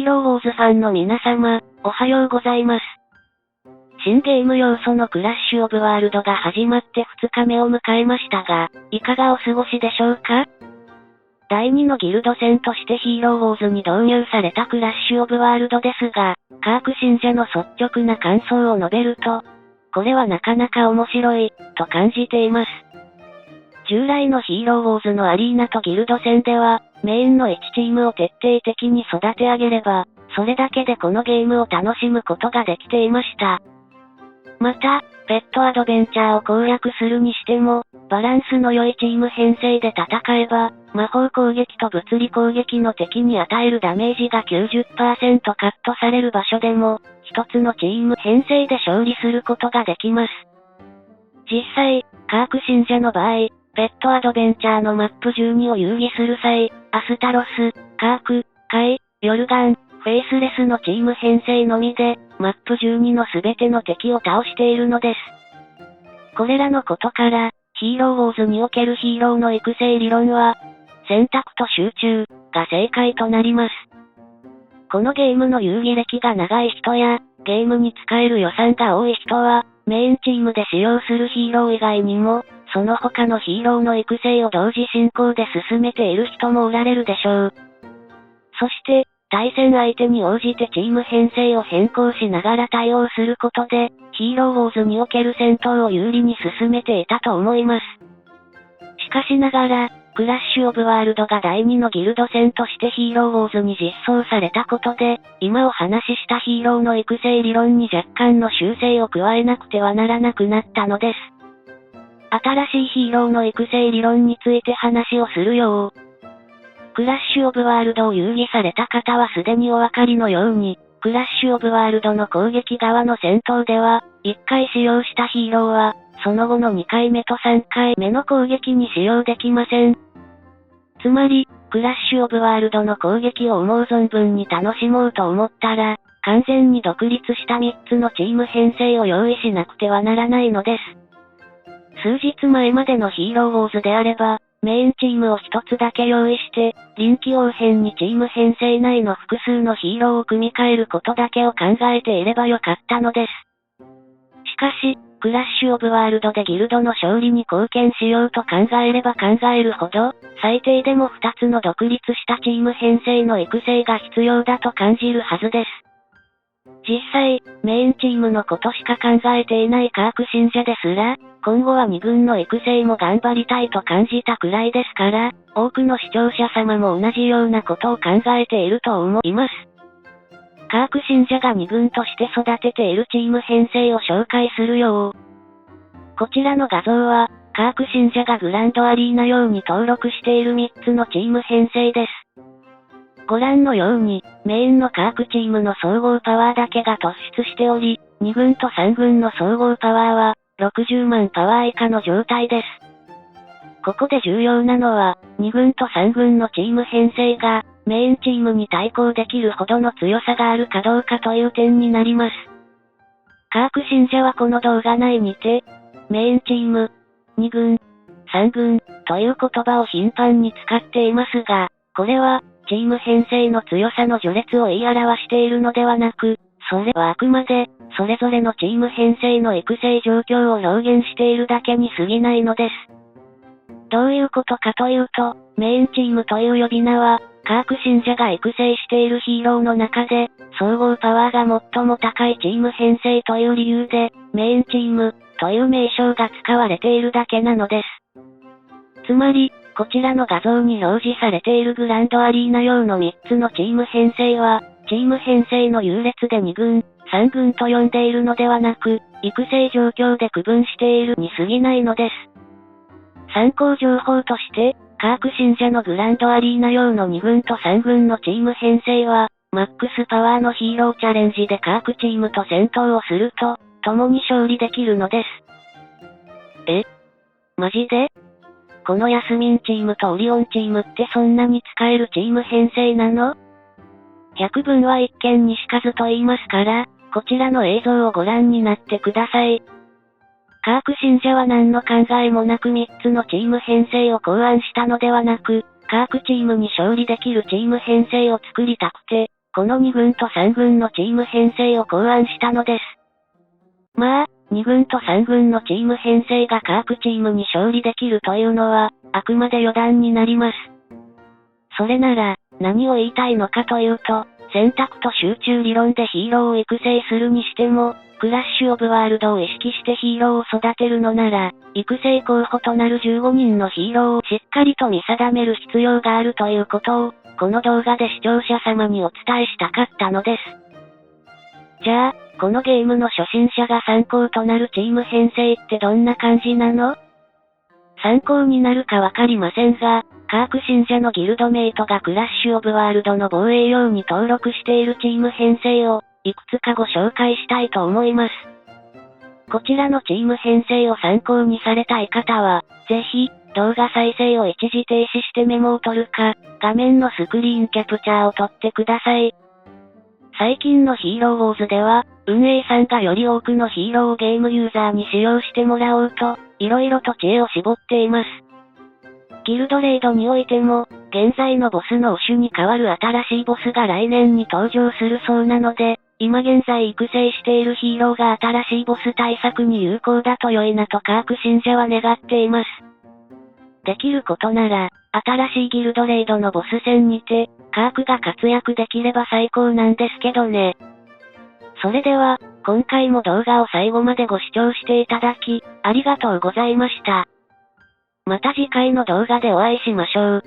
ローウォーズファンの皆様、おはようございます。新ゲーム要素のクラッシュオブワールドが始まって2日目を迎えましたが、いかがお過ごしでしょうか？第2のギルド戦としてヒーローウォーズに導入されたクラッシュオブワールドですが、カーク信者の率直な感想を述べると、これはなかなか面白い、と感じています。従来のヒーローウォーズのアリーナとギルド戦では、メインの1チームを徹底的に育て上げれば、それだけでこのゲームを楽しむことができていました。また、ペットアドベンチャーを攻略するにしても、バランスの良いチーム編成で戦えば、魔法攻撃と物理攻撃の敵に与えるダメージが 90% カットされる場所でも、一つのチーム編成で勝利することができます。実際、カーク信者の場合、ペットアドベンチャーのマップ12を遊戯する際、アスタロス、カーク、カイ、ヨルガン、フェイスレスのチーム編成のみで、マップ12のすべての敵を倒しているのです。これらのことから、ヒーローウォーズにおけるヒーローの育成理論は、選択と集中が正解となります。このゲームの遊戯歴が長い人や、ゲームに使える予算が多い人は、メインチームで使用するヒーロー以外にも、その他のヒーローの育成を同時進行で進めている人もおられるでしょう。そして、対戦相手に応じてチーム編成を変更しながら対応することで、ヒーローウォーズにおける戦闘を有利に進めていたと思います。しかしながら、クラッシュオブワールドが第2のギルド戦としてヒーローウォーズに実装されたことで、今お話ししたヒーローの育成理論に若干の修正を加えなくてはならなくなったのです。新しいヒーローの育成理論について話をするよう。クラッシュオブワールドを遊戯された方はすでにお分かりのように、クラッシュオブワールドの攻撃側の戦闘では、1回使用したヒーローは、その後の2回目と3回目の攻撃に使用できません。つまり、クラッシュオブワールドの攻撃を思う存分に楽しもうと思ったら、完全に独立した3つのチーム編成を用意しなくてはならないのです。数日前までのヒーローウォーズであれば、メインチームを一つだけ用意して、臨機応変にチーム編成内の複数のヒーローを組み替えることだけを考えていればよかったのです。しかし、クラッシュオブワールドでギルドの勝利に貢献しようと考えれば考えるほど、最低でも2つの独立したチーム編成の育成が必要だと感じるはずです。実際、メインチームのことしか考えていないカーク信者ですら、今後は2軍の育成も頑張りたいと感じたくらいですから、多くの視聴者様も同じようなことを考えていると思います。カーク信者が2軍として育てているチーム編成を紹介するよ。こちらの画像は、カーク信者がグランドアリーナ用に登録している3つのチーム編成です。ご覧のように、メインのカークチームの総合パワーだけが突出しており、2軍と3軍の総合パワーは、60万パワー以下の状態です。ここで重要なのは、2軍と3軍のチーム編成が、メインチームに対抗できるほどの強さがあるかどうかという点になります。カーク信者はこの動画内にて、メインチーム、2軍、3軍、という言葉を頻繁に使っていますが、これは、チーム編成の強さの序列を言い表しているのではなく、それはあくまで、それぞれのチーム編成の育成状況を表現しているだけに過ぎないのです。どういうことかというと、メインチームという呼び名は、カーク信者が育成しているヒーローの中で、総合パワーが最も高いチーム編成という理由で、メインチーム、という名称が使われているだけなのです。つまり、こちらの画像に表示されているグランドアリーナ用の3つのチーム編成は、チーム編成の優劣で2軍、3軍と呼んでいるのではなく、育成状況で区分しているに過ぎないのです。参考情報として、カーク信者のグランドアリーナ用の2軍と3軍のチーム編成は、マックスパワーのヒーローチャレンジでカークチームと戦闘をすると、共に勝利できるのです。マジで？このヤスミンチームとオリオンチームってそんなに使えるチーム編成なの？百聞は一見にしかずと言いますから、こちらの映像をご覧になってください。カーク信者は何の考えもなく3つのチーム編成を考案したのではなく、カークチームに勝利できるチーム編成を作りたくて、この2軍と3軍のチーム編成を考案したのです。まあ、2軍と3軍のチーム編成がカープチームに勝利できるというのは、あくまで余談になります。それなら、何を言いたいのかというと、選択と集中理論でヒーローを育成するにしても、クラッシュオブワールドを意識してヒーローを育てるのなら、育成候補となる15人のヒーローをしっかりと見定める必要があるということを、この動画で視聴者様にお伝えしたかったのです。じゃあ、このゲームの初心者が参考となるチーム編成ってどんな感じなの？参考になるかわかりませんが、カープ信者のギルドメイトがクラッシュオブワールドの防衛用に登録しているチーム編成を、いくつかご紹介したいと思います。こちらのチーム編成を参考にされたい方は、ぜひ、動画再生を一時停止してメモを取るか、画面のスクリーンキャプチャーを取ってください。最近のヒーローウォーズでは、運営さんがより多くのヒーローをゲームユーザーに使用してもらおうと、色々と知恵を絞っています。ギルドレイドにおいても、現在のボスのウシュに代わる新しいボスが来年に登場するそうなので、今現在育成しているヒーローが新しいボス対策に有効だと良いなとカープ信者は願っています。できることなら、新しいギルドレイドのボス戦にて、カープが活躍できれば最高なんですけどね。それでは、今回も動画を最後までご視聴していただき、ありがとうございました。また次回の動画でお会いしましょう。